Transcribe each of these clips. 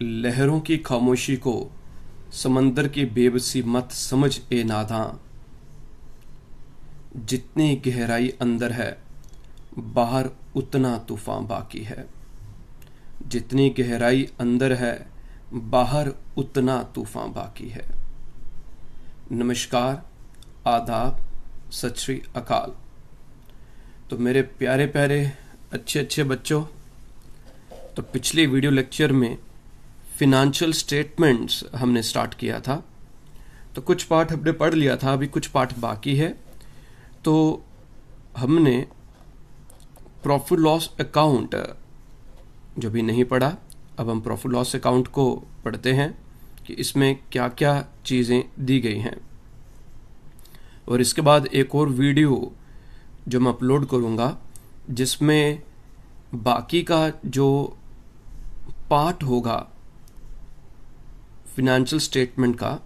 लहरों की खामोशी को समंदर की बेबसी मत समझ ए नादां। जितनी गहराई अंदर है बाहर उतना तूफान बाकी है। जितनी गहराई अंदर है बाहर उतना तूफान बाकी है। नमस्कार, आदाब, सत श्री अकाल। तो मेरे प्यारे प्यारे अच्छे अच्छे बच्चों, तो पिछले वीडियो लेक्चर में फिनेंशियल स्टेटमेंट्स हमने स्टार्ट किया था। तो कुछ पार्ट हमने पढ़ लिया था, अभी कुछ पार्ट बाकी है। तो हमने प्रॉफिट लॉस अकाउंट जो भी नहीं पढ़ा, अब हम प्रॉफिट लॉस अकाउंट को पढ़ते हैं कि इसमें क्या क्या चीज़ें दी गई हैं। और इसके बाद एक और वीडियो जो मैं अपलोड करूँगा जिसमें बाकी का जो पार्ट होगा फिनेंशियल स्टेटमेंट का,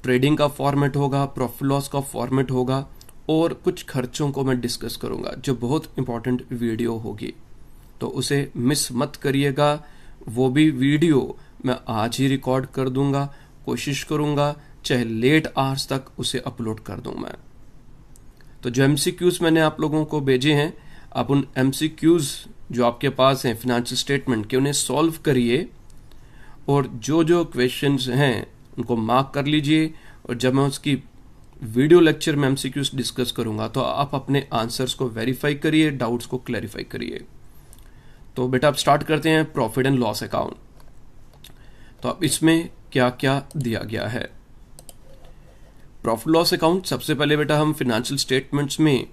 ट्रेडिंग का फॉर्मेट होगा, प्रॉफिट लॉस का फॉर्मेट होगा और कुछ खर्चों को मैं डिस्कस करूँगा, जो बहुत इंपॉर्टेंट वीडियो होगी। तो उसे मिस मत करिएगा। वो भी वीडियो मैं आज ही रिकॉर्ड कर दूंगा, कोशिश करूंगा चाहे लेट आवर्स तक उसे अपलोड कर दूं मैं। तो जो एमसीक्यूज मैंने आप लोगों को भेजे हैं, आप उन एमसीक्यूज जो आपके पास हैं फिनेंशियल स्टेटमेंट के, उन्हें सॉल्व करिए और जो जो क्वेश्चंस हैं उनको मार्क कर लीजिए। और जब मैं उसकी वीडियो लेक्चर में एमसीक्यूज डिस्कस करूंगा तो आप अपने आंसर्स को वेरीफाई करिए, डाउट्स को क्लैरिफाई करिए। तो बेटा अब स्टार्ट करते हैं प्रॉफिट एंड लॉस अकाउंट। तो अब इसमें क्या क्या दिया गया है। प्रॉफिट लॉस अकाउंट, सबसे पहले बेटा हम फिनेंशियल स्टेटमेंट्स में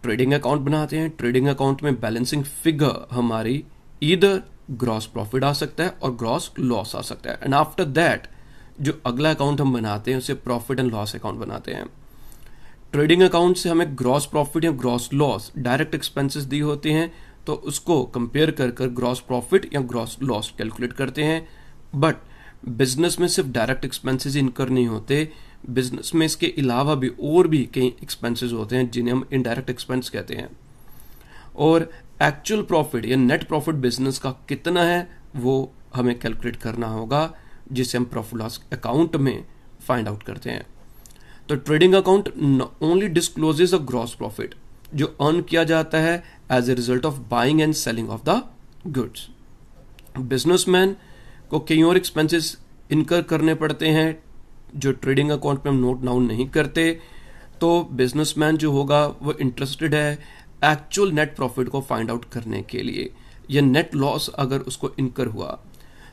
ट्रेडिंग अकाउंट बनाते हैं। ट्रेडिंग अकाउंट में बैलेंसिंग फिगर हमारी ईदर ग्रॉस प्रॉफिट आ सकता है और ग्रॉस लॉस आ सकता है। एंड आफ्टर दैट जो अगला अकाउंट हम बनाते हैं उसे प्रॉफिट एंड लॉस अकाउंट बनाते हैं। ट्रेडिंग अकाउंट से हमें ग्रॉस प्रॉफिट या ग्रॉस लॉस, डायरेक्ट एक्सपेंसेस दी होती हैं, तो उसको कंपेयर कर कर ग्रॉस प्रॉफिट या ग्रॉस लॉस कैलकुलेट करते हैं। बट बिजनेस में सिर्फ डायरेक्ट एक्सपेंसेस इनकर नहीं होते, बिजनेस में इसके अलावा भी और भी कई एक्सपेंसेस होते हैं जिन्हें हम इनडायरेक्ट एक्सपेंस कहते हैं। और एक्चुअल प्रॉफिट या नेट प्रॉफिट बिजनेस का कितना है वो हमें कैलकुलेट करना होगा, जिसे हम प्रॉफिट लॉस अकाउंट में फाइंड आउट करते हैं। तो trading account only discloses a gross profit जो अर्न किया जाता है as a result of buying and selling of the goods. Businessman को कई और एक्सपेंसेस इनकर करने पड़ते हैं जो ट्रेडिंग अकाउंट में हम नोट डाउन नहीं करते। तो बिजनेसमैन जो होगा वो इंटरेस्टेड है एक्चुअल नेट प्रॉफिट को फाइंड आउट करने के लिए, या नेट लॉस अगर उसको इनकर हुआ।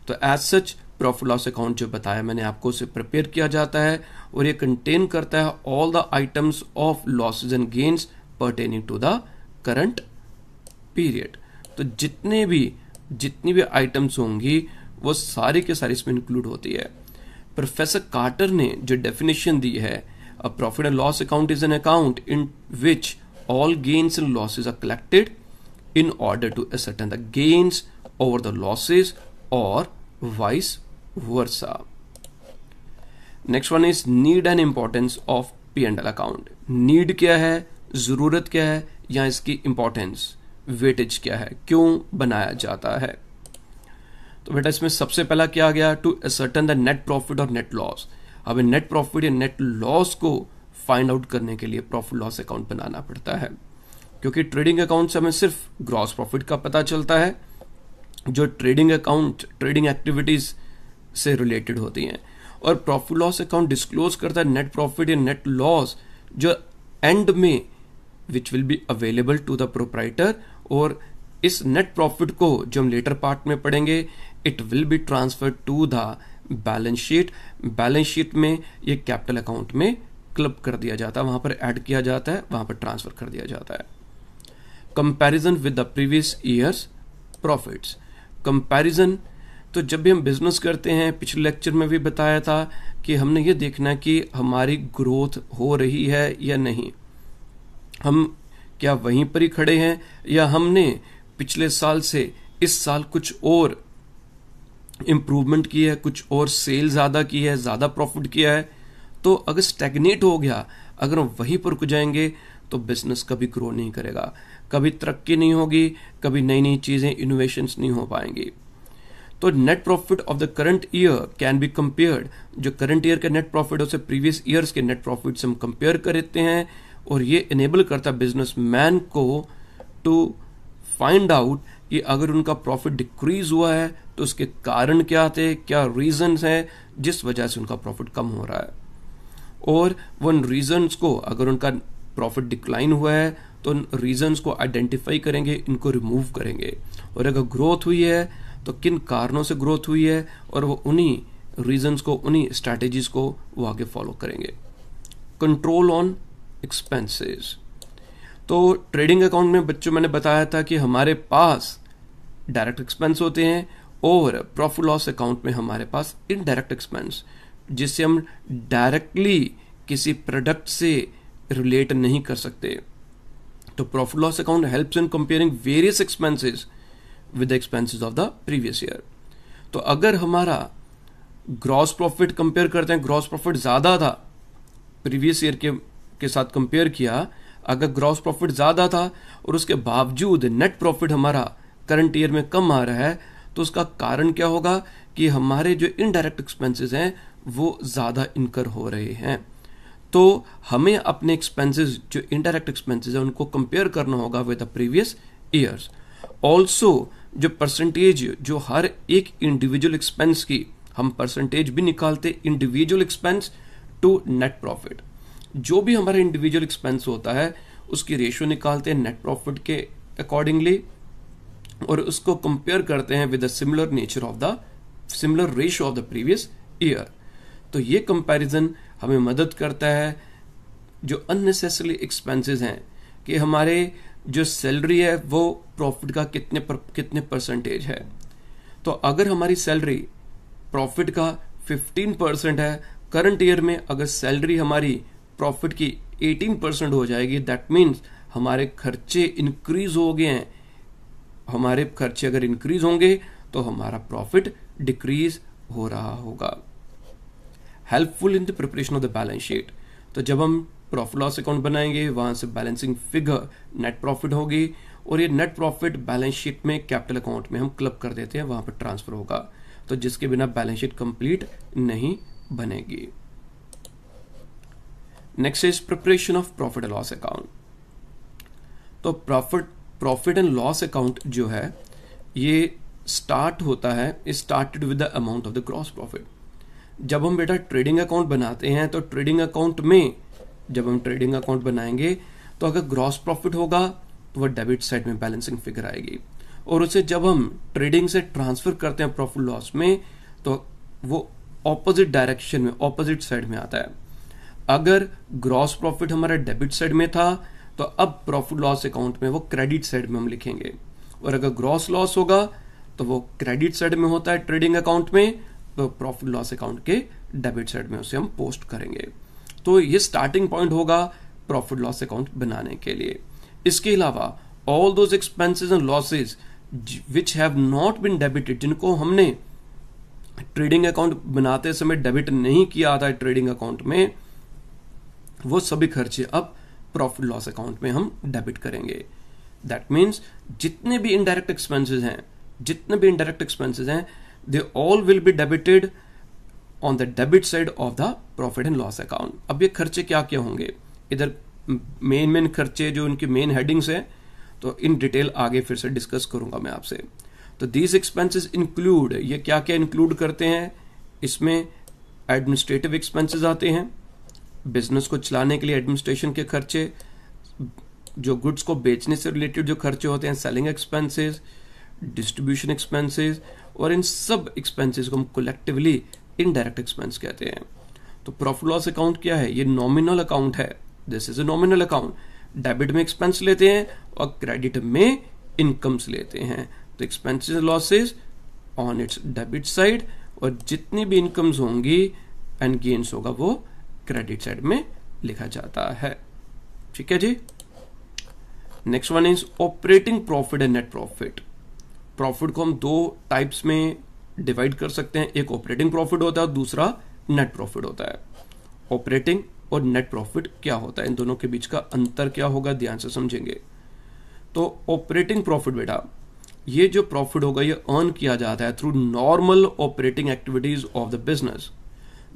तो as such profit loss account जो बताया मैंने आपको, उसे प्रिपेयर किया जाता है और ये कंटेन करता है all the items of losses and gains pertaining to the current period. तो जितनी भी आइटम्स होंगी वो सारी के सारी इसमें इंक्लूड होती है। प्रोफेसर कार्टर ने जो डेफिनेशन दी है, a profit and loss account is an account in which all gains and losses are collected in order to ascertain the gains over the losses or vice versa. Next one is need and importance of P&L account. Need क्या है, जरूरत क्या है, या इसकी importance, weightage क्या है, क्यों बनाया जाता है। तो बेटा इसमें सबसे पहला क्या आ गया, to ascertain the net profit और net loss। हमें नेट प्रॉफिट या नेट लॉस को फाइंड आउट करने के लिए प्रॉफिट लॉस अकाउंट बनाना पड़ता है, क्योंकि ट्रेडिंग अकाउंट से हमें सिर्फ ग्रॉस प्रॉफिट का पता चलता है जो ट्रेडिंग अकाउंट ट्रेडिंग एक्टिविटीज से रिलेटेड होती हैं, और प्रॉफिट लॉस अकाउंट डिस्क्लोज करता है नेट प्रॉफिट या नेट लॉस जो एंड में which will be available to the proprietor. और इस नेट प्रॉफिट को जो हम लेटर पार्ट में पढ़ेंगे, it will be transfer to the balance sheet. Balance sheet में ये कैपिटल अकाउंट में क्लब कर दिया जाता है, वहां पर ऐड किया जाता है, वहां पर ट्रांसफर कर दिया जाता है। Comparison with the previous years profits. Comparison, तो जब भी हम बिजनेस करते हैं, पिछले लेक्चर में भी बताया था कि हमने ये देखना है कि हमारी ग्रोथ हो रही है या नहीं, हम क्या वहीं पर ही खड़े हैं या हमने पिछले साल से इस साल कुछ और इंप्रूवमेंट की है, कुछ और सेल ज्यादा की है, ज्यादा प्रॉफिट किया है। तो अगर स्टैग्नेट हो गया, अगर हम वहीं पर रुक जाएंगे तो बिजनेस कभी ग्रो नहीं करेगा, कभी तरक्की नहीं होगी, कभी नई नई चीजें इनोवेशंस नहीं हो पाएंगी। तो net profit of the current year can be compared, जो करंट ईयर का नेट प्रॉफिट है उसे प्रीवियस ईयर्स के नेट प्रॉफिट से हम कंपेयर करते हैं, और ये इनेबल करता है बिजनेसमैन को टू फाइंड आउट कि अगर उनका प्रॉफिट डिक्रीज हुआ है तो उसके कारण क्या थे, क्या रीजंस हैं जिस वजह से उनका प्रॉफिट कम हो रहा है, और उन रीजंस को, अगर उनका प्रॉफिट डिक्लाइन हुआ है तो उन रीजंस को आइडेंटिफाई करेंगे, इनको रिमूव करेंगे, और अगर ग्रोथ हुई है तो किन कारणों से ग्रोथ हुई है, और वो उन्हीं रीजंस को, उन्हीं स्ट्रैटेजीज को वो आगे फॉलो करेंगे। कंट्रोल ऑन एक्सपेंसेस, तो ट्रेडिंग अकाउंट में बच्चों मैंने बताया था कि हमारे पास डायरेक्ट एक्सपेंस होते हैं, और प्रॉफिट लॉस अकाउंट में हमारे पास इनडायरेक्ट एक्सपेंस, जिससे हम डायरेक्टली किसी प्रोडक्ट से रिलेट नहीं कर सकते। तो profit loss account helps in comparing various expenses with the expenses of the previous year. तो अगर हमारा ग्रॉस प्रॉफिट कंपेयर करते हैं, ग्रॉस प्रॉफिट ज्यादा था प्रीवियस ईयर के साथ कंपेयर किया, अगर ग्रॉस प्रॉफिट ज्यादा था और उसके बावजूद नेट प्रॉफिट हमारा करंट ईयर में कम आ रहा है, तो उसका कारण क्या होगा कि हमारे जो इनडायरेक्ट एक्सपेंसेस हैं वो ज्यादा इनकर हो रहे हैं। तो हमें अपने एक्सपेंसेस जो इनडायरेक्ट एक्सपेंसेस हैं उनको कंपेयर करना होगा with the previous years. Also जो परसेंटेज, जो हर एक इंडिविजुअल एक्सपेंस की हम परसेंटेज भी निकालते individual expense to net profit, जो भी हमारा इंडिविजुअल एक्सपेंस होता है उसकी रेशियो निकालते हैं नेट प्रॉफिट के अकॉर्डिंगली, और उसको कंपेयर करते हैं with the similar nature of the similar ratio of the previous year. तो ये कंपैरिजन हमें मदद करता है जो अननेसेसरी एक्सपेंसेस हैं, कि हमारे जो सैलरी है वो प्रॉफिट का कितने परसेंटेज है। तो अगर हमारी सैलरी प्रॉफिट का 15% है, करंट ईयर में अगर सैलरी हमारी प्रॉफिट की 18% हो जाएगी, दैट मीन्स हमारे खर्चे इंक्रीज हो गए हैं। हमारे खर्चे अगर इंक्रीज होंगे तो हमारा प्रॉफिट डिक्रीज हो रहा होगा। Helpful in the preparation of the balance sheet, तो जब हम प्रॉफिट लॉस अकाउंट बनाएंगे वहां से बैलेंसिंग फिगर नेट प्रॉफिट होगी, और ये नेट प्रॉफिट बैलेंस शीट में कैपिटल अकाउंट में हम क्लब कर देते हैं, वहां पर ट्रांसफर होगा, तो जिसके बिना बैलेंस शीट कंप्लीट नहीं बनेगी। Next is preparation of profit and loss account. तो प्रॉफिट एंड लॉस अकाउंट जो है ये स्टार्ट होता है, started with the amount of the gross profit. जब हम बेटा ट्रेडिंग अकाउंट बनाते हैं तो ट्रेडिंग अकाउंट में जब हम ट्रेडिंग अकाउंट बनाएंगे तो अगर ग्रॉस प्रॉफिट होगा तो वह डेबिट साइड में बैलेंसिंग फिगर आएगी, और उसे जब हम ट्रेडिंग से ट्रांसफर करते हैं प्रॉफिट लॉस में तो वो ऑपोजिट डायरेक्शन में, ऑपोजिट साइड में आता है। अगर ग्रॉस प्रॉफिट हमारा डेबिट साइड में था तो अब प्रॉफिट लॉस अकाउंट में वो क्रेडिट साइड में हम लिखेंगे, और अगर ग्रॉस लॉस होगा तो वो क्रेडिट साइड में होता है ट्रेडिंग अकाउंट में, तो प्रॉफिट लॉस अकाउंट के डेबिट साइड में उसे हम पोस्ट करेंगे। तो ये स्टार्टिंग पॉइंट होगा प्रॉफिट लॉस अकाउंट बनाने के लिए। इसके अलावा all those expenses and losses which have not been debited, जिनको हमने ट्रेडिंग अकाउंट बनाते समय डेबिट नहीं किया था ट्रेडिंग अकाउंट में, वो सभी खर्चे अब प्रॉफिट लॉस अकाउंट में हम डेबिट करेंगे। दैट मीन्स जितने भी इनडायरेक्ट एक्सपेंसेस हैं they all will be debited on the debit side of the profit and loss account। अब ये खर्चे क्या क्या होंगे, इधर मेन खर्चे जो उनकी मेन हेडिंग्स हैं, तो इन डिटेल आगे फिर से डिस्कस करूंगा मैं आपसे। तो these expenses include, ये क्या क्या इंक्लूड करते हैं, इसमें एडमिनिस्ट्रेटिव एक्सपेंसेस आते हैं, बिजनेस को चलाने के लिए एडमिनिस्ट्रेशन के खर्चे, जो गुड्स को बेचने से रिलेटेड जो खर्चे होते हैं सेलिंग एक्सपेंसेस, डिस्ट्रीब्यूशन एक्सपेंसेस, और इन सब एक्सपेंसेस को हम कलेक्टिवली इनडायरेक्ट एक्सपेंस कहते हैं। तो प्रॉफिट लॉस अकाउंट क्या है, ये नॉमिनल अकाउंट है, this is a nominal account. Debit में एक्सपेंस लेते हैं और क्रेडिट में इनकम्स लेते हैं। तो expenses losses on it's debit side, और जितनी भी इनकम्स होंगी एंड गेन्स होगा वो क्रेडिट साइड में लिखा जाता है। ठीक है जी। Next one is operating profit and net profit. Profit को हम दो टाइप्स में डिवाइड कर सकते हैं, एक ऑपरेटिंग प्रॉफिट होता है और दूसरा नेट प्रॉफिट होता है। ऑपरेटिंग और नेट प्रॉफिट क्या होता है, इन दोनों के बीच का अंतर क्या होगा, ध्यान से समझेंगे। तो ऑपरेटिंग प्रॉफिट बेटा ये जो प्रॉफिट होगा ये अर्न किया जाता है through normal operating activities of the business.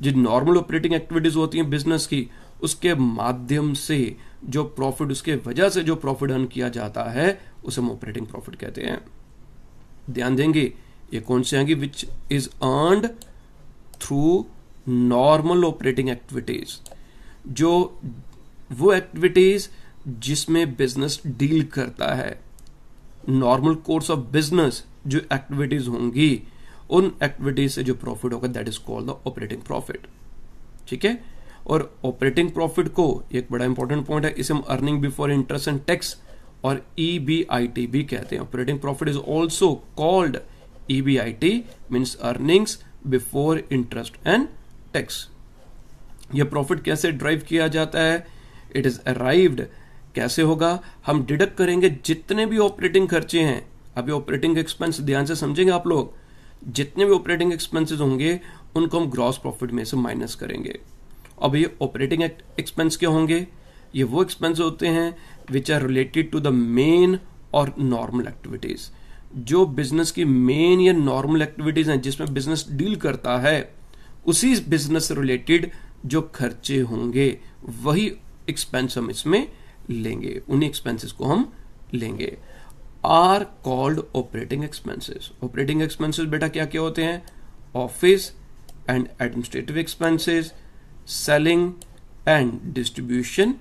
जो नॉर्मल ऑपरेटिंग एक्टिविटीज होती हैं बिजनेस की, उसके माध्यम से जो प्रॉफिट, उसके वजह से जो प्रॉफिट अर्न किया जाता है उसे हम ऑपरेटिंग प्रॉफिट कहते हैं। ध्यान देंगे ये कौन से आएंगे, which is earned through normal operating activities, जो वो एक्टिविटीज जिसमें बिजनेस डील करता है, नॉर्मल कोर्स ऑफ बिजनेस जो एक्टिविटीज होंगी, उन एक्टिविटीज से जो प्रॉफिट होगा that is called the operating profit. ठीक है, और ऑपरेटिंग प्रॉफिट को एक बड़ा इंपॉर्टेंट पॉइंट है, इसे हम earning before interest and tax और EBIT भी कहते हैं। Operating profit is also called EBIT, means earnings before interest and tax. यह प्रॉफिट कैसे ड्राइव किया जाता है, इट इज अराइव्ड, कैसे होगा, हम डिडक्ट करेंगे जितने भी ऑपरेटिंग खर्चे हैं। अभी ऑपरेटिंग एक्सपेंस ध्यान से समझेंगे आप लोग, जितने भी ऑपरेटिंग एक्सपेंसेस होंगे उनको हम ग्रॉस प्रॉफिट में से माइनस करेंगे। अब ये ऑपरेटिंग एक्सपेंस क्या होंगे, ये वो एक्सपेंस होते हैं which are related to the main और नॉर्मल एक्टिविटीज। जो बिजनेस की मेन या नॉर्मल एक्टिविटीज हैं जिसमें बिजनेस डील करता है, उसी बिजनेस से रिलेटेड जो खर्चे होंगे वही एक्सपेंस हम इसमें लेंगे, उन्हीं एक्सपेंसेस को हम लेंगे। Are called operating expenses. Operating expenses बेटा क्या क्या होते हैं, office and administrative expenses, selling and distribution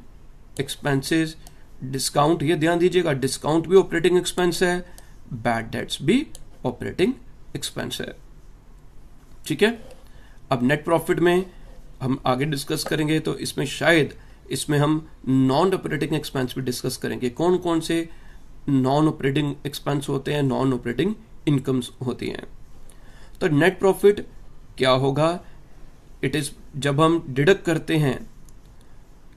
expenses, discount, ये ध्यान दीजिएगा डिस्काउंट भी ऑपरेटिंग एक्सपेंस है, बैड डेट्स भी ऑपरेटिंग एक्सपेंस है। ठीक है, अब नेट प्रॉफिट में हम आगे डिस्कस करेंगे, तो इसमें शायद इसमें हम नॉन ऑपरेटिंग एक्सपेंस भी डिस्कस करेंगे, कौन कौन से नॉन ऑपरेटिंग एक्सपेंस होते हैं, नॉन ऑपरेटिंग इनकम्स होती हैं। तो नेट प्रॉफिट क्या होगा, इट इज जब हम डिडक्ट करते हैं,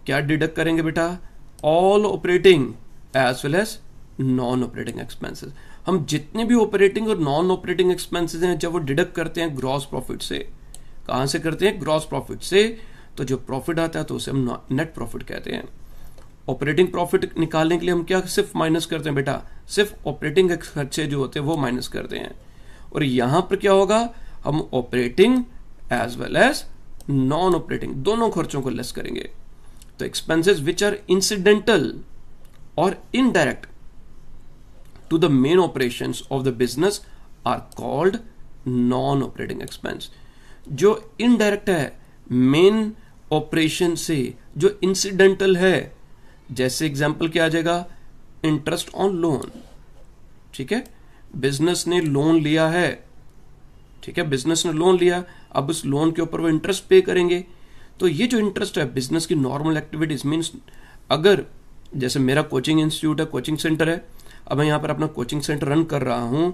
क्या डिडक्ट करेंगे बेटा, all operating as well as non operating expenses. हम जितने भी ऑपरेटिंग और नॉन ऑपरेटिंग एक्सपेंसेस हैं जब वो डिडक्ट करते हैं ग्रॉस प्रॉफिट से, कहां से करते हैं, ग्रॉस प्रॉफिट से, तो जो प्रॉफिट आता है तो उसे हम नेट प्रॉफिट कहते हैं। ऑपरेटिंग प्रॉफिट निकालने के लिए हम क्या सिर्फ माइनस करते हैं बेटा, सिर्फ ऑपरेटिंग खर्चे जो होते हैं वो माइनस करते हैं। और यहां पर क्या होगा, हम operating as well as non operating दोनों खर्चों को लेस करेंगे। तो एक्सपेंसेस विच आर इंसिडेंटल और indirect to the main operations of the business are called non operating expense. जो इनडायरेक्ट है मेन ऑपरेशन से, जो इंसिडेंटल है, जैसे एग्जांपल क्या आ जाएगा, इंटरेस्ट ऑन लोन। ठीक है, बिजनेस ने लोन लिया है, ठीक है, बिजनेस ने लोन लिया, अब उस लोन के ऊपर वो इंटरेस्ट पे करेंगे। तो ये जो इंटरेस्ट है बिजनेस की नॉर्मल एक्टिविटीज मींस, अगर जैसे मेरा कोचिंग इंस्टीट्यूट है, कोचिंग सेंटर है, अब मैं यहां पर अपना कोचिंग सेंटर रन कर रहा हूं,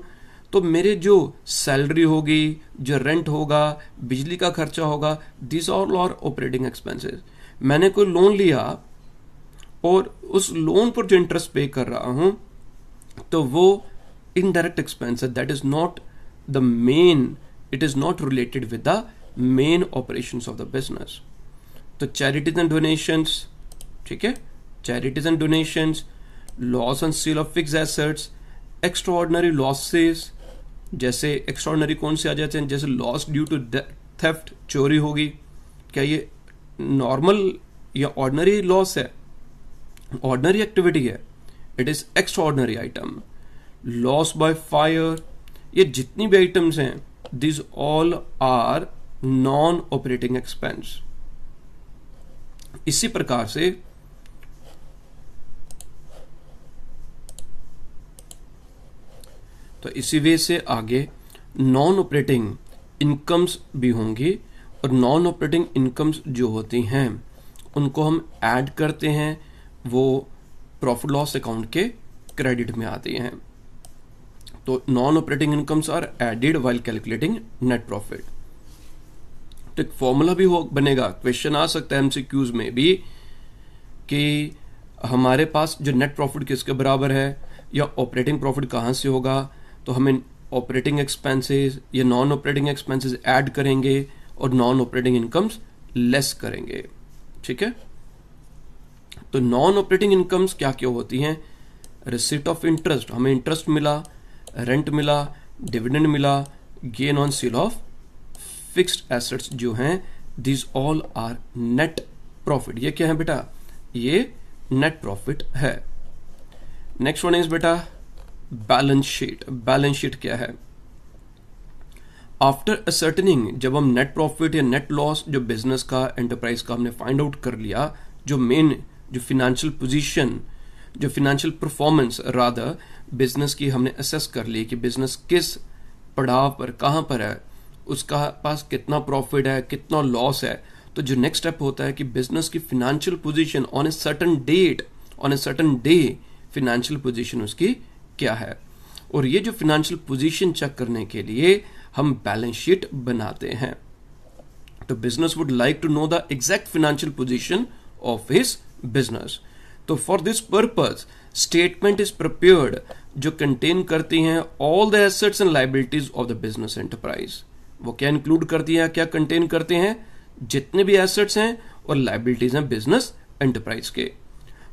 तो मेरे जो सैलरी होगी, जो रेंट होगा, बिजली का खर्चा होगा, this all are operating expenses. मैंने कोई लोन लिया और उस लोन पर जो इंटरेस्ट पे कर रहा हूं, तो वो इनडायरेक्ट एक्सपेंस है, that is not the main, it is not related with the main operations of the business. तो चैरिटीज एंड डोनेशंस, ठीक है, charities and donations, loss on sale of fixed assets, extraordinary losses, जैसे extraordinary कौन से आ जाते हैं, जैसे loss due to theft, चोरी होगी, क्या ये नॉर्मल या ऑर्डिनरी लॉस है, ऑर्डिनरी एक्टिविटी है, it is extraordinary item. Loss by fire, ये जितनी भी आइटम्स हैं, this all are non operating expense. इसी प्रकार से तो इसी वे से आगे नॉन ऑपरेटिंग इनकम्स भी होंगी, और नॉन ऑपरेटिंग इनकम्स जो होती हैं उनको हम ऐड करते हैं, वो प्रॉफिट लॉस अकाउंट के क्रेडिट में आती हैं। तो non operating incomes are added while calculating net profit. तो एक फॉर्मूला भी बनेगा, क्वेश्चन आ सकता है एमसीक्यूज में भी कि हमारे पास जो नेट प्रॉफिट किसके बराबर है या ऑपरेटिंग प्रॉफिट कहां से होगा, तो हमें ऑपरेटिंग एक्सपेंसेस या नॉन ऑपरेटिंग एक्सपेंसेस ऐड करेंगे और नॉन ऑपरेटिंग इनकम्स लेस करेंगे। ठीक है, तो नॉन ऑपरेटिंग इनकम्स क्या क्या होती हैं, रिसीट ऑफ इंटरेस्ट, हमें इंटरेस्ट मिला, रेंट मिला, डिविडेंड मिला, gain on sale of fixed assets जो हैं, this all are net profit. ये क्या है बेटा? ये नेट प्रॉफिट है। नेक्स्ट वन इज बेटा बैलेंस शीट। बैलेंस शीट क्या है? आफ्टर असर्टनिंग, जब हम नेट प्रॉफिट या नेट लॉस जो बिजनेस का, एंटरप्राइज का हमने फाइंड आउट कर लिया, जो मेन जो फिनेंशियल पोजीशन, जो फिनेंशियल परफॉर्मेंस रादर बिजनेस की हमने असेस कर ली कि बिजनेस किस पड़ाव पर, कहां पर है, उसका पास कितना प्रॉफिट है, कितना लॉस है। तो जो नेक्स्ट स्टेप होता है कि बिजनेस की financial position on a certain date, on a certain day, financial position उसकी क्या है। और ये जो फिनेंशियल पोजीशन चेक करने के लिए हम बैलेंस शीट बनाते हैं। तो business would like to know the exact financial position of his business. तो for this purpose statement is prepared जो कंटेन करती हैं all the assets and liabilities of the business enterprise. वो क्या इंक्लूड करती हैं, क्या कंटेन करते हैं? जितने भी एसेट्स हैं और लायबिलिटीज हैं बिजनेस एंटरप्राइज के।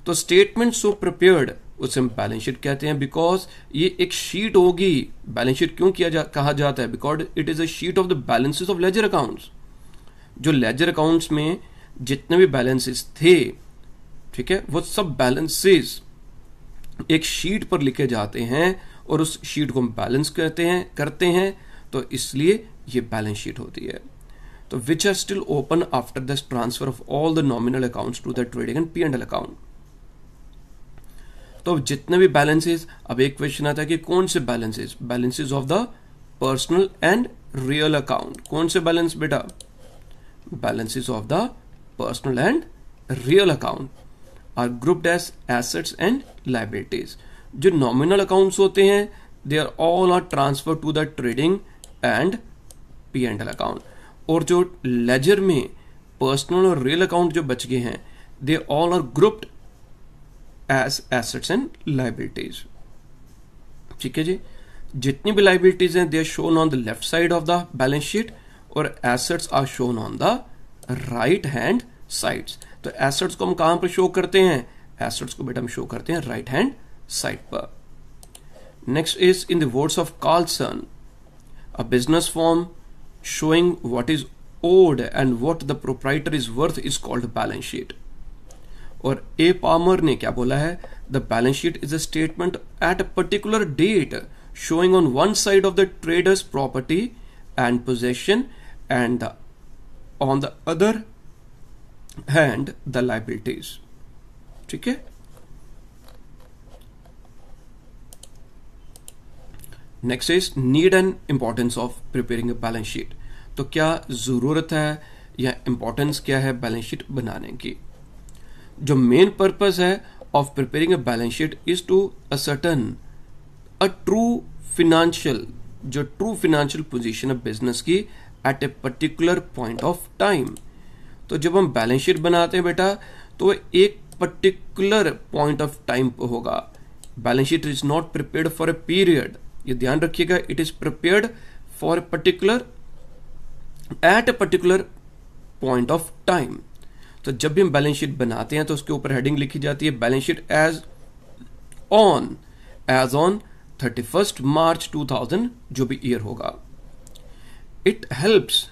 तो स्टेटमेंट सो प्रिपेयर्ड उसे हम बैलेंस शीट कहते हैं, बिकॉज ये एक शीट होगी। बैलेंस शीट क्यों कहा जाता है? Because it is a sheet of the balances of ledger accounts. जो लेजर अकाउंट्स में जितने भी बैलेंसेस थे, ठीक है, वो सब बैलेंसेस एक शीट पर लिखे जाते हैं और उस शीट को हम बैलेंस करते हैं। तो इसलिए ये बैलेंस शीट होती है। तो which are still open after the transfer of all the nominal accounts to the trading and P&L account. तो जितने भी बैलेंसेस, अब एक क्वेश्चन आता है कि कौन से balances? Balances of the personal and real account. कौन से बैलेंस बेटा? Balances of the personal and real account are grouped as assets and liabilities. जो नॉमिनल अकाउंट्स होते हैं they are all are transfer to the trading and P&L account. और जो laser में personal और रियल अकाउंट जो बच गए हैं, they all are grouped as assets and liabilities. ठीक है जी। जितनी भी लायबिलिटीज हैं they are shown on the left side of the balance sheet और assets are shown on the right hand sides. तो एसेट्स को हम कहां पर शो करते हैं? एसेट्स को बेटा हम शो करते हैं राइट हैंड साइड पर। Next is in the words of Carlson, a business form showing what is owed and what the proprietor is worth is called balance sheet. और ए पामर ने क्या बोला है? The balance sheet is a statement at a particular date showing on one side of the trader's property and possession and on the other hand the liabilities. ठीक है। Next is need and importance of preparing a balance sheet. तो क्या जरूरत है या importance क्या है balance sheet बनाने की? जो मेन पर्पस है of preparing a balance sheet is to ascertain a true financial, जो ट्रू फिनेंशियल पोजीशन है बिजनेस की at a particular point of time. तो जब हम बैलेंस शीट बनाते हैं बेटा तो एक पर्टिकुलर पॉइंट ऑफ टाइम पर होगा। Balance sheet is not prepared for a period, ये ध्यान रखिएगा। It is prepared for a particular at a particular point of time. तो जब भी हम बैलेंस शीट बनाते हैं तो उसके ऊपर हेडिंग लिखी जाती है बैलेंस शीट एज ऑन 31 मार्च 2000 जो भी ईयर होगा। It helps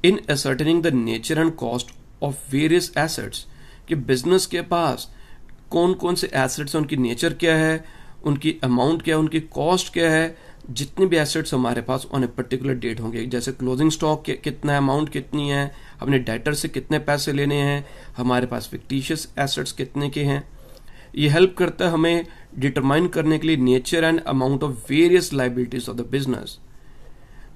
in ascertaining the nature and cost of various assets, कि बिजनेस के पास कौन कौन से एसेट्स हैं, उनकी नेचर क्या है, उनकी अमाउंट क्या है, उनकी कॉस्ट क्या है। जितने भी एसेट्स हमारे पास ऑन ए पर्टिकुलर डेट होंगे, जैसे क्लोजिंग स्टॉक कितना अमाउंट कितनी है, हमने डेटर से कितने पैसे लेने हैं, हमारे पास फिक्टिशियस एसेट्स कितने के हैं। ये हेल्प करता है हमें डिटरमाइन करने के लिए nature and amount of various liabilities of the business.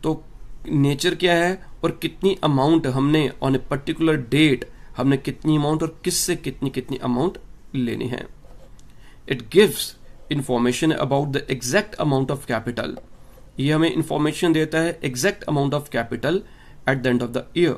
तो नेचर क्या है और कितनी अमाउंट हमने ऑन ए पर्टिकुलर डेट, हमने कितनी अमाउंट और किससे कितनी कितनी अमाउंट लेनी है। It gives information about the exact amount of capital, ये हमें इंफॉर्मेशन देता है exact amount of capital eight the end of the year.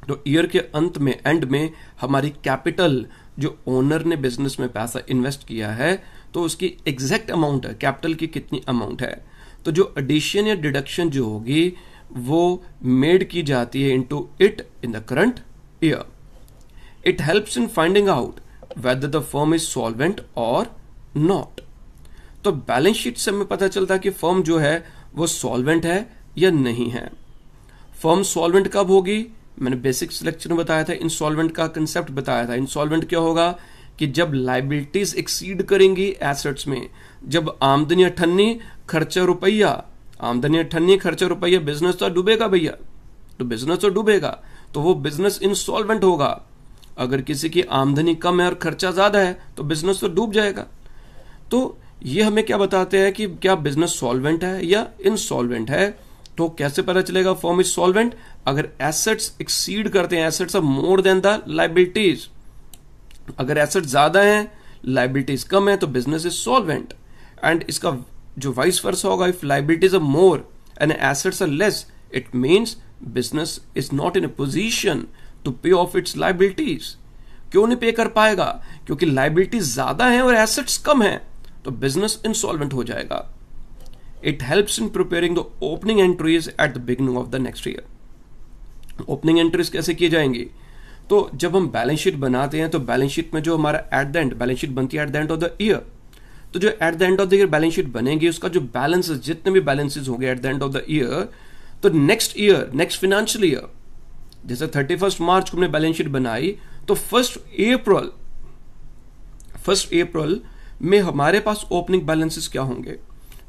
तो ईयर के अंत में, एंड में हमारी कैपिटल, जो ओनर ने बिजनेस में पैसा इन्वेस्ट किया है, तो उसकी एग्जैक्ट अमाउंट है, कैपिटल की कितनी अमाउंट है। तो जो एडिशन या डिडक्शन जो होगी वो मेड की जाती है into it in the current year. It helps in finding out whether the firm is solvent और नॉट। तो बैलेंस शीट से हमें पता चलता है कि फर्म जो है वो सॉल्वेंट है या नहीं है। फर्म सॉल्वेंट कब होगी, मैंने बेसिक्स लेक्चर में बताया था, इंसॉल्वेंट का कंसेप्ट बताया था। इंसॉल्वेंट क्या होगा कि जब लाइबिलिटीज एक्सीड करेंगी एसेट्स में, जब आमदनी अठन्नी खर्चा रुपया, आमदनी अठन्नी खर्चा रुपया, बिजनेस तो डूबेगा भैया, तो बिजनेस तो डूबेगा, तो वो बिजनेस इंसॉल्वेंट होगा। अगर किसी की आमदनी कम है और खर्चा ज्यादा है तो बिजनेस तो डूब जाएगा। तो ये हमें क्या बताते हैं कि क्या बिजनेस सॉल्वेंट है या इनसॉल्वेंट है। तो कैसे पता चलेगा फर्म इज सॉल्वेंट, अगर एसेट्स एक्सीड करते हैं, assets are more than the liabilities. अगर एसेट्स ज्यादा हैं, लाइबिलिटीज कम है, तो बिजनेस इज सॉल्वेंट। एंड इसका जो वाइस वर्सा होगा, if liabilities are more and assets are less, it means business is not in a position to pay off its liabilities. क्यों नहीं पे कर पाएगा, क्योंकि लाइबिलिटीज ज्यादा है और एसेट्स कम है, तो बिजनेस इंसॉल्वेंट हो जाएगा। It helps in preparing the opening entries at the beginning of the next year. Opening entries कैसे की जाएंगी, तो जब हम बैलेंस शीट बनाते हैं तो बैलेंस शीट में जो हमारा at the end balance sheet बनती है at the end of the year, तो जो at the end of the year balance sheet बनेगी, उसका जो बैलेंस, जितने भी बैलेंसेज होंगे at the end of the year, तो next year, next financial year, जैसे 31 मार्च को हमने बैलेंस शीट बनाई, तो 1 अप्रैल में हमारे पास ओपनिंग बैलेंसेस क्या होंगे।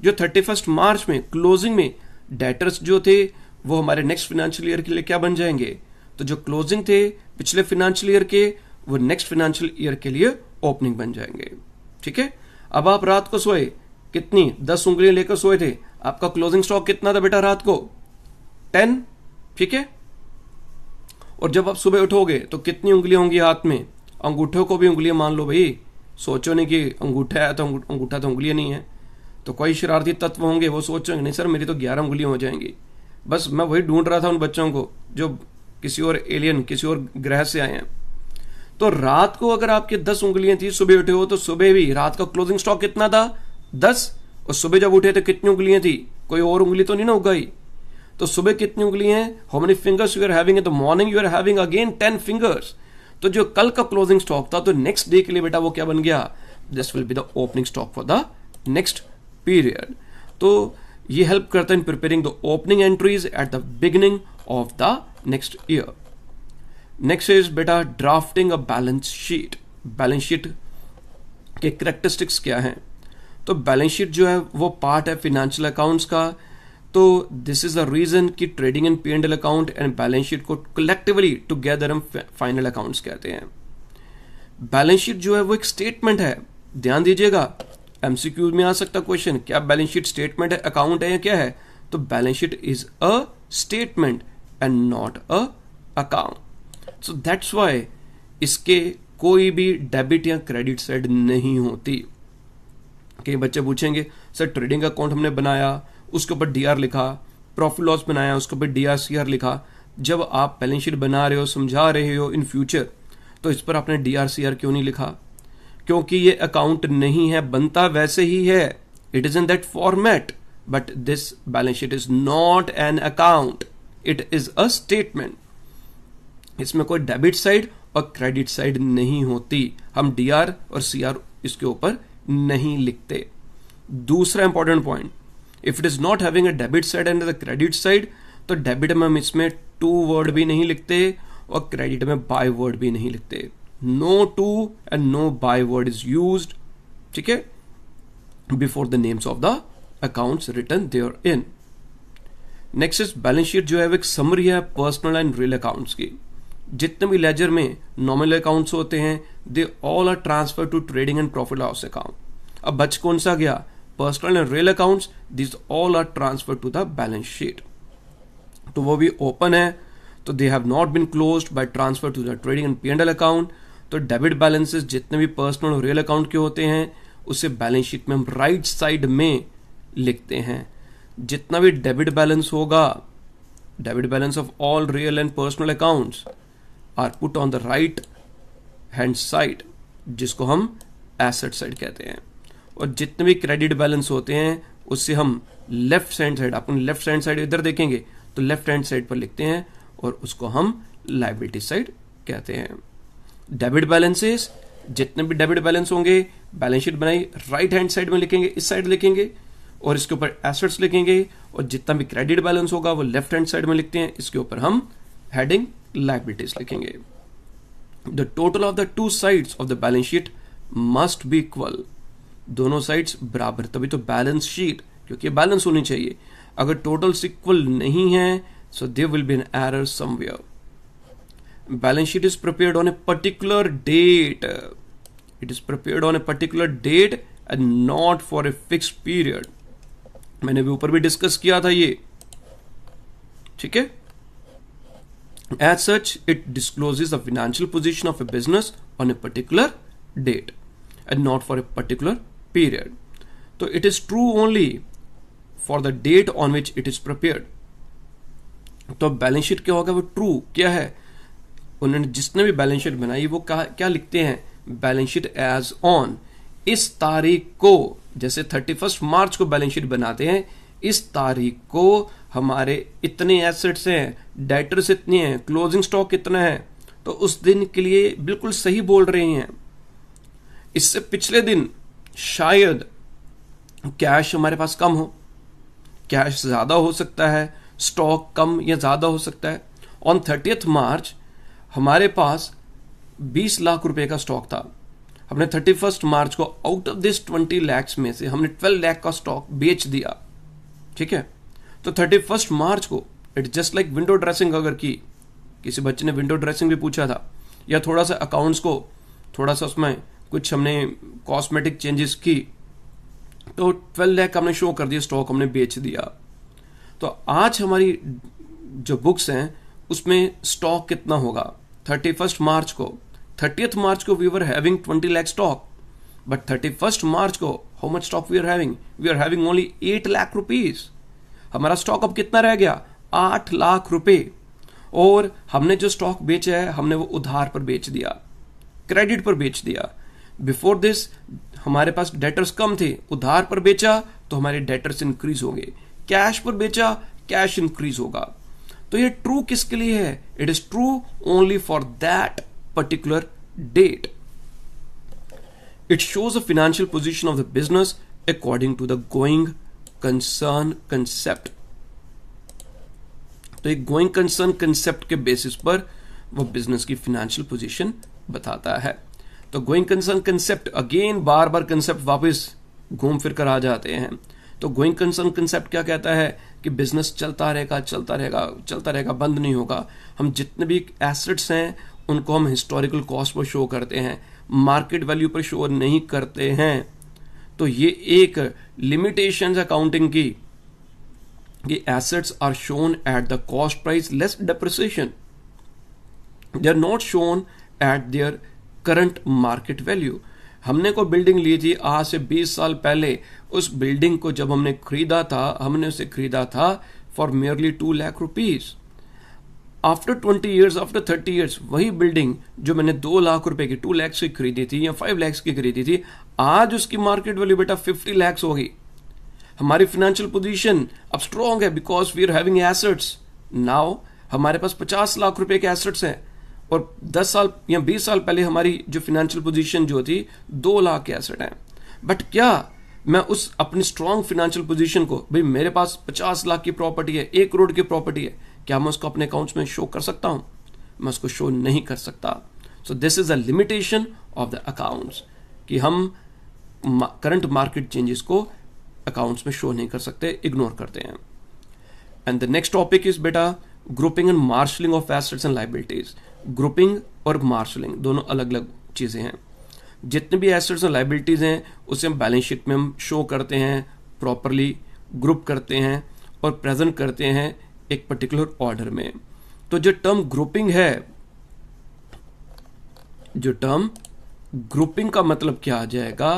जो 31 मार्च में क्लोजिंग में डेटर्स जो थे वो हमारे नेक्स्ट फाइनेंशियल ईयर के लिए क्या बन जाएंगे, तो जो क्लोजिंग थे पिछले फाइनेंशियल ईयर के, वो नेक्स्ट फाइनेंशियल ईयर के लिए ओपनिंग बन जाएंगे। ठीक है, अब आप रात को सोए, कितनी 10 उंगलियां लेकर सोए थे, आपका क्लोजिंग स्टॉक कितना था बेटा रात को, 10। ठीक है, और जब आप सुबह उठोगे तो कितनी उंगलियां होंगी हाथ में, अंगूठों को भी उंगलियां मान लो भाई, सोचो नहीं कि अंगूठा है तो अंगूठा तो उंगलियां नहीं है। तो कोई शरारती तत्व होंगे वो सोचेंगे नहीं सर मेरी तो 11 उंगलियां हो जाएंगी। बस मैं वही ढूंढ रहा था उन बच्चों को जो किसी और एलियन, किसी और ग्रह से आए हैं। तो रात को अगर आपके 10 उंगलियां थी, सुबह उठे हो तो सुबह भी रात का क्लोजिंग स्टॉक कितना था, 10, और सुबह जब उठे तो कितनी उंगलियां थी, कोई और उंगली तो नहीं ना उगाई। तो सुबह कितनी उंगलियां हैं, how many fingers you are having in the morning, you are having again 10 fingers. तो जो कल का क्लोजिंग स्टॉक था, तो नेक्स्ट डे के लिए बेटा वो क्या बन गया, this will be the opening stock for the next period. तो ये हेल्प करता है in preparing the opening entries at the beginning of the next year. Next is बेटा drafting a balance sheet. Balance sheet के characteristics क्या हैं, तो balance sheet जो है वो पार्ट है फाइनेंशियल अकाउंट्स का। तो दिस इज द रीजन कि trading and P&L account and balance sheet को कलेक्टिवली टुगेदर हम फाइनल अकाउंट्स कहते हैं। बैलेंस शीट जो है वो एक स्टेटमेंट है, ध्यान दीजिएगा, एमसीक्यू में आ सकता क्वेश्चन, क्या बैलेंस शीट स्टेटमेंट है, अकाउंट है या क्या है, तो balance sheet is a statement and not a account. So that's why इसके कोई भी डेबिट या क्रेडिट साइड नहीं होती। कई बच्चे पूछेंगे सर ट्रेडिंग अकाउंट हमने बनाया, उसके ऊपर डीआर लिखा, प्रॉफिट लॉस बनाया, उसके ऊपर डीआर सीआर लिखा, जब आप बैलेंस शीट बना रहे हो, समझा रहे हो इन फ्यूचर, तो इस पर आपने डीआर सीआर क्यों नहीं लिखा, क्योंकि ये अकाउंट नहीं है, बनता वैसे ही है, it is in that format, but this balance sheet is not an account, it is a statement. इसमें कोई डेबिट साइड और क्रेडिट साइड नहीं होती, हम डीआर और सीआर इसके ऊपर नहीं लिखते। दूसरा important point, if it is not having a debit side and the credit side, तो डेबिट में हम इसमें टू वर्ड भी नहीं लिखते और क्रेडिट में बाय वर्ड भी नहीं लिखते। No to and no by word is used, ठीक है, before the names of the accounts written there in. Next is balance sheet जो है वो एक समरी है पर्सनल एंड रियल अकाउंट्स की। जितने भी लेजर में नॉमिनल अकाउंट्स होते हैं, they all are transfer to trading and profit loss account. अब बच कौन सा गया, personal and real accounts, this all are transfer to the balance sheet. तो वो भी ओपन है, तो they have not been closed by transfer to the trading and P&L account. तो डेबिट बैलेंसेस जितने भी पर्सनल और रियल अकाउंट के होते हैं, उसे बैलेंस शीट में हम राइट साइड में लिखते हैं। जितना भी डेबिट बैलेंस होगा, debit balance of all real and personal accounts are put on the right hand side, जिसको हम एसेट साइड कहते हैं। और जितने भी क्रेडिट बैलेंस होते हैं उससे हम लेफ्ट हैंड साइड, अपन लेफ्ट हैंड साइड इधर देखेंगे तो लेफ्ट हैंड साइड पर लिखते हैं और उसको हम लायबिलिटी साइड कहते हैं। डेबिट बैलेंसेस, जितने भी डेबिट बैलेंस होंगे बैलेंस शीट बनाई, राइट हैंड साइड में लिखेंगे, इस साइड लिखेंगे, और इसके ऊपर एसेट्स लिखेंगे, और जितना भी क्रेडिट बैलेंस होगा वो लेफ्ट हैंड साइड में लिखते हैं, इसके ऊपर हम हेडिंग लायबिलिटीज लिखेंगे। The total of the two sides of the balance sheet must be equal, दोनों साइड्स बराबर, तभी तो बैलेंस शीट, क्योंकि बैलेंस होनी चाहिए। अगर टोटल्स इक्वल नहीं है so there will be an error somewhere. Balance sheet is prepared on a particular date, it is prepared on a particular date and not for a fixed period. मैंने भी ऊपर भी discuss किया था ये, ठीक है। As such, it discloses the financial position of a business on a particular date and not for a particular period. So it is true only for the date on which it is prepared. तो balance sheet क्या होगा, वो true क्या है, उन्होंने जिसने भी balance sheet बनाई वो क्या लिखते हैं, बैलेंस शीट एज ऑन, इस तारीख को, जैसे 31 मार्च को बैलेंस शीट बनाते हैं, इस तारीख को हमारे इतने एसेट्स हैं, डेटर्स इतने हैं, क्लोजिंग स्टॉक कितना है, तो उस दिन के लिए बिल्कुल सही बोल रहे हैं। इससे पिछले दिन शायद कैश हमारे पास कम हो, कैश ज्यादा हो सकता है, स्टॉक कम या ज्यादा हो सकता है। ऑन 30th मार्च हमारे पास 20 लाख रुपए का स्टॉक था, हमने 31 मार्च को आउट ऑफ दिस 20 लाख में से हमने 12 लाख का स्टॉक बेच दिया, ठीक है। तो 31 मार्च को it just like window dressing, अगर की किसी बच्चे ने विंडो ड्रेसिंग भी पूछा था, या थोड़ा सा अकाउंट्स को थोड़ा सा उसमें कुछ हमने कॉस्मेटिक चेंजेस की, तो 12 लाख हमने शो कर दिया, स्टॉक हमने बेच दिया। तो आज हमारी जो बुक्स हैं उसमें स्टॉक कितना होगा, 31 मार्च को, 30th मार्च को we were having 20 lakh stock, but 31 March को how much stock we are having only 8 lakh rupees. हमारा स्टॉक अब कितना रह गया, 8 लाख रुपए, और हमने जो स्टॉक बेचा है हमने वो उधार पर बेच दिया, क्रेडिट पर बेच दिया। बिफोर दिस हमारे पास डेटर्स कम थे, उधार पर बेचा तो हमारे डेटर्स इंक्रीज होंगे, कैश पर बेचा कैश इंक्रीज होगा। तो ये ट्रू किसके लिए है, it is true only for that particular date. It shows the financial position of the business according to the going concern concept. तो एक गोइंग कंसर्न कंसेप्ट के बेसिस पर वो बिजनेस की फाइनेंशियल पोजीशन बताता है। तो गोइंग कंसर्न कंसेप्ट, अगेन बार बार concept वापस घूम फिर कर आ जाते हैं। तो गोइंग कंसर्न कंसेप्ट क्या कहता है कि बिजनेस चलता रहेगा चलता रहेगा चलता रहेगा, बंद नहीं होगा। हम जितने भी एसेट्स हैं उनको हम हिस्टोरिकल कॉस्ट पर शो करते हैं, मार्केट वैल्यू पर शो नहीं करते हैं। तो ये एक लिमिटेशन अकाउंटिंग की कि assets are shown at the cost price less depreciation, they are not shown at their current market value. हमने को बिल्डिंग ली थी आज से 20 साल पहले, उस बिल्डिंग को जब हमने खरीदा था हमने उसे खरीदा था for merely 2 lakh rupees. After 20 years, after 30 years, वही बिल्डिंग जो मैंने 2 लाख रुपए की 2 लाख की खरीदी थी या 5 लाख की खरीदी थी, आज उसकी मार्केट वैल्यू बेटा 50 लाख होगी। हमारी फाइनेंशियल पोजीशन अब स्ट्रॉन्ग है because we are having assets. Now हमारे पास 50 लाख रुपए के एसेट्स हैं, और 10 साल या 20 साल पहले हमारी जो फाइनेंशियल पोजीशन जो थी 2 लाख के एसेट हैं। बट क्या मैं उस अपनी स्ट्रॉन्ग फाइनेंशियल पोजीशन को, भाई मेरे पास 50 लाख की प्रॉपर्टी है, 1 करोड़ की प्रॉपर्टी है, क्या मैं उसको अपने अकाउंट्स में शो कर सकता हूं? मैं उसको शो नहीं कर सकता। So this is a limitation of the accounts कि हम करंट मार्केट चेंजेस को अकाउंट्स में शो नहीं कर सकते, इग्नोर करते हैं। And the next topic is बेटा grouping and marshalling of assets and liabilities. Grouping और मार्शलिंग दोनों अलग अलग चीजें हैं। जितने भी एसेट्स और लायबिलिटीज हैं उसे हम बैलेंस शीट में हम शो करते हैं, प्रॉपरली ग्रुप करते हैं और प्रेजेंट करते हैं एक पर्टिकुलर ऑर्डर में। तो जो टर्म ग्रुपिंग है, जो टर्म ग्रुपिंग का मतलब क्या आ जाएगा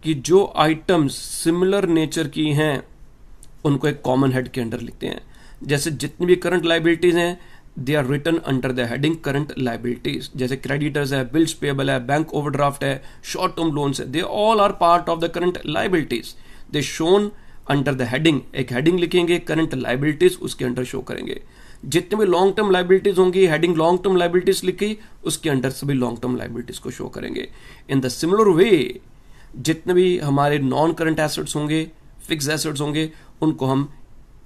कि जो आइटम्स सिमिलर नेचर की हैं उनको एक कॉमन हेड के अंडर लिखते हैं। जैसे जितनी भी करंट लायबिलिटीज हैं they are written under the heading current liabilities. जैसे क्रेडिटर्स है, बिल्स पेबल है, बैंक ओवरड्राफ्ट है, शॉर्ट टर्म लोन्स है, they all are part of the current liabilities. They shown under the heading, एक heading लिखेंगे current liabilities, उसके under show करेंगे। जितने भी लॉन्ग टर्म लायबिलिटीज होंगी, हेडिंग लॉन्ग टर्म लायबिलिटीज लिखी, उसके अंडर सभी लॉन्ग टर्म लायबिलिटीज को शो करेंगे। इन द सिमिलर वे जितने भी हमारे नॉन करंट एसेट्स होंगे, फिक्स एसेट्स होंगे, उनको हम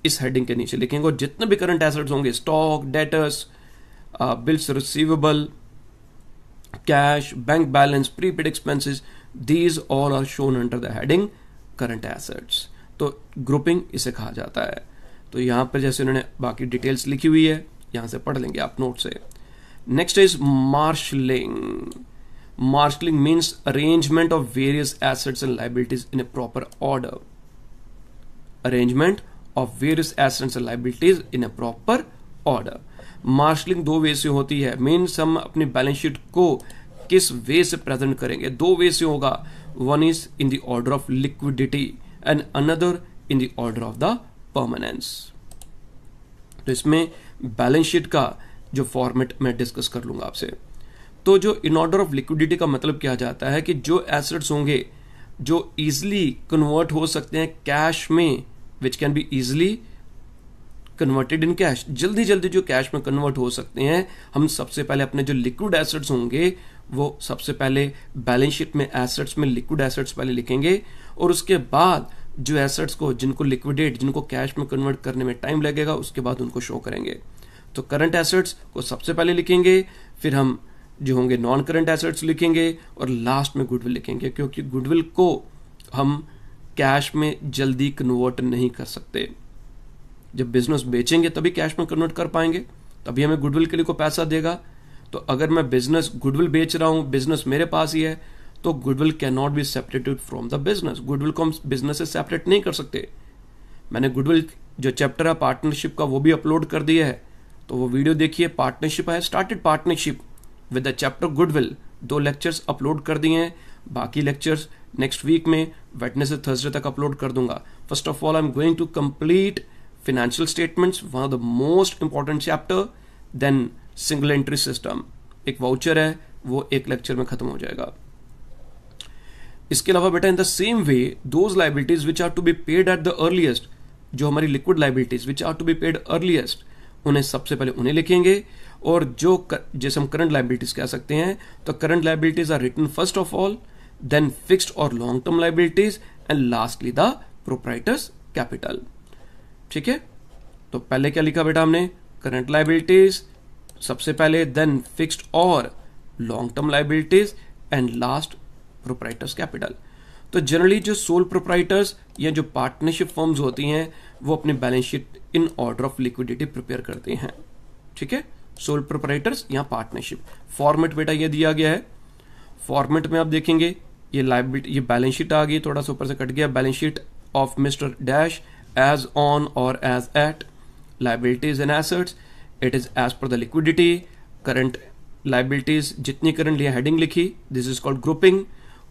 इस हेडिंग के नीचे लिखेंगे, और जितने भी करंट एसेट्स होंगे, stock, debtors, bills receivable, cash, bank balance, prepaid expenses, these all are shown under the heading current assets. तो ग्रुपिंग इसे कहा जाता है। तो यहां पर जैसे उन्होंने बाकी डिटेल्स लिखी हुई है, यहां से पढ़ लेंगे आप नोट से। Next is marshalling. Marshalling means arrangement of various assets and liabilities in A proper order. Arrangement of various assets and liabilities in A proper order. Marshalling दो वे से होती है। मीन्स हम अपनी बैलेंस शीट को किस वे से प्रेजेंट करेंगे, दो वे से होगा। One is in the order of liquidity and another in the order of the permanence. तो इसमें बैलेंस शीट का जो फॉर्मेट मैं डिस्कस कर लूंगा आपसे। तो जो इन ऑर्डर ऑफ लिक्विडिटी का मतलब क्या जाता है कि जो एसेट्स होंगे जो इजिली कन्वर्ट हो सकते हैं कैश में, which can be easily converted in cash, जल्दी जल्दी जो कैश में कन्वर्ट हो सकते हैं, हम सबसे पहले अपने जो लिक्विड एसेट्स होंगे वो सबसे पहले बैलेंस शीट में एसेट्स में लिक्विड एसेट्स पहले लिखेंगे, और उसके बाद जो एसेट्स को जिनको लिक्विडेट, जिनको कैश में कन्वर्ट करने में टाइम लगेगा, उसके बाद उनको शो करेंगे। तो करंट एसेट्स को सबसे पहले लिखेंगे, फिर हम जो होंगे नॉन करंट एसेट्स लिखेंगे, और लास्ट में गुडविल लिखेंगे, क्योंकि गुडविल को हम कैश में जल्दी कन्वर्ट नहीं कर सकते। जब बिजनेस बेचेंगे तभी कैश में कन्वर्ट कर पाएंगे, तभी हमें गुडविल के लिए को पैसा देगा। तो अगर मैं बिजनेस गुडविल बेच रहा हूं, बिजनेस मेरे पास ही है, तो goodwill can not be separated from the business. Goodwill को हम बिजनेस से सेपरेट नहीं कर सकते। मैंने गुडविल जो चैप्टर है पार्टनरशिप का वो भी अपलोड कर दिया है, तो वो वीडियो देखिए। पार्टनरशिप है, started partnership with the chapter goodwill, 2 lectures upload कर दिए हैं। बाकी लेक्चर्स नेक्स्ट वीक में वेडनेसडे थर्सडे तक अपलोड कर दूंगा। First of all I am going to complete financial statements, one of the most important chapter, then single entry system, एक voucher है वो एक लेक्चर में खत्म हो जाएगा। इसके अलावा बेटा in the same way those liabilities which are to be paid at the earliest, जो हमारी liquid liabilities which are to be paid earliest, उन्हें सबसे पहले उन्हें लिखेंगे। और जो जैसे हम करंट लाइबिलिटीज कह सकते हैं, तो current liabilities are written first of all, then fixed और long term liabilities, and lastly the proprietor's capital. ठीक है, तो पहले क्या लिखा बेटा हमने, करंट लाइबिलिटीज सबसे पहले, देन फिक्स्ड और long term liabilities, and last proprietors capital. तो जनरली जो सोल प्रोप्राइटर्स या जो पार्टनरशिप फर्म्स होती हैं वो अपनी balance sheet in order of liquidity prepare करते हैं। ठीक है, सोल प्रोप्राइटर्स या पार्टनरशिप। फॉर्मेट बेटा ये दिया गया है। फॉर्मेट में आप देखेंगे ये लाइबिलिटी, ये बैलेंस शीट आ गई, थोड़ा सा ऊपर से कट गया, balance sheet of mister dash as on or as at, liabilities and assets, it is as per the liquidity, current liabilities जितनी current लिया heading लिखी, this is called grouping,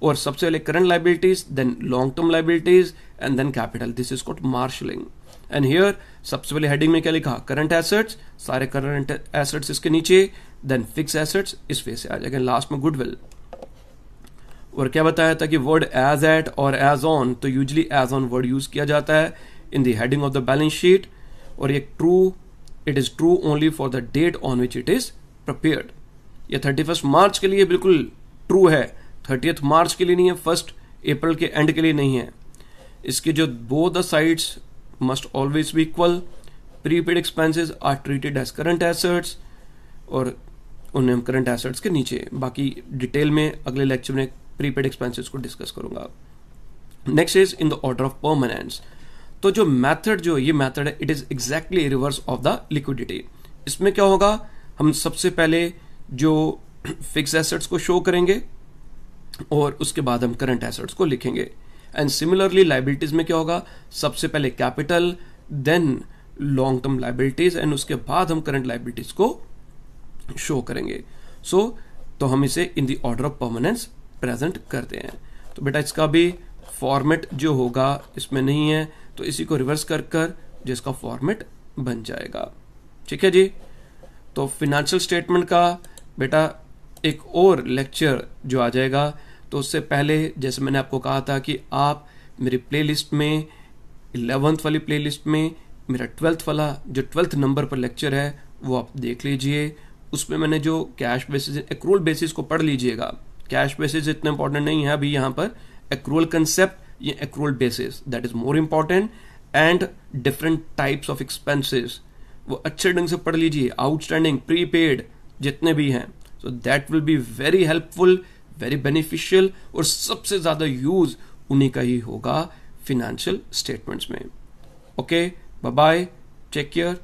और सबसे पहले current liabilities, then long term liabilities, and then capital, this is called marshalling. And here सबसे पहले heading में क्या लिखा, current assets, सारे current assets इसके नीचे, then fixed assets इस वे से आ जाएगा, लास्ट में goodwill। और क्या बताया था कि वर्ड एज एट और एज ऑन, तो usually as on word use किया जाता है in the heading of the balance sheet, और ये true, it is true only for the date on which it is prepared। ये 31 मार्च के लिए बिल्कुल ट्रू है, 30th मार्च के लिए नहीं है, 1 अप्रैल के एंड के लिए नहीं है। इसके जो both the sides must always be equal, prepaid expenses are treated as current assets, और उन्हें हम current assets के नीचे, बाकी डिटेल में अगले लेक्चर में prepaid expenses को डिस्कस करूंगा। Next is in the order of permanence. तो जो मेथड, जो ये मेथड है, it is exactly reverse of the liquidity. इसमें क्या होगा, हम सबसे पहले जो फिक्स एसेट्स को शो करेंगे और उसके बाद हम करंट एसेट्स को लिखेंगे। एंड सिमिलरली लाइबिलिटीज में क्या होगा, सबसे पहले capital, then long term liabilities, and उसके बाद हम करंट लाइबिलिटीज को शो करेंगे। तो हम इसे in the order of permanence present करते हैं। तो बेटा इसका भी फॉर्मेट जो होगा इसमें नहीं है, तो इसी को रिवर्स कर जिसका फॉर्मेट बन जाएगा। ठीक है जी। तो फिनेंशियल स्टेटमेंट का बेटा एक और लेक्चर जो आ जाएगा, तो उससे पहले जैसे मैंने आपको कहा था कि आप मेरी प्लेलिस्ट में 11th वाली प्लेलिस्ट में मेरा 12th वाला जो 12th नंबर पर लेक्चर है वो आप देख लीजिए। उसमें मैंने जो कैश बेसिस एक्रूअल बेसिस को पढ़ लीजिएगा। कैश बेसिस इतना इंपॉर्टेंट नहीं है अभी यहाँ पर, एक्रूअल कंसेप्ट या accrual basis, that is more important, and different types of expenses वो अच्छे ढंग से पढ़ लीजिए, आउटस्टैंडिंग, प्रीपेड जितने भी हैं, so that will be very helpful, very beneficial, और सबसे ज्यादा यूज उन्हीं का ही होगा फिनेंशियल स्टेटमेंट्स में. Okay, bye bye, take care.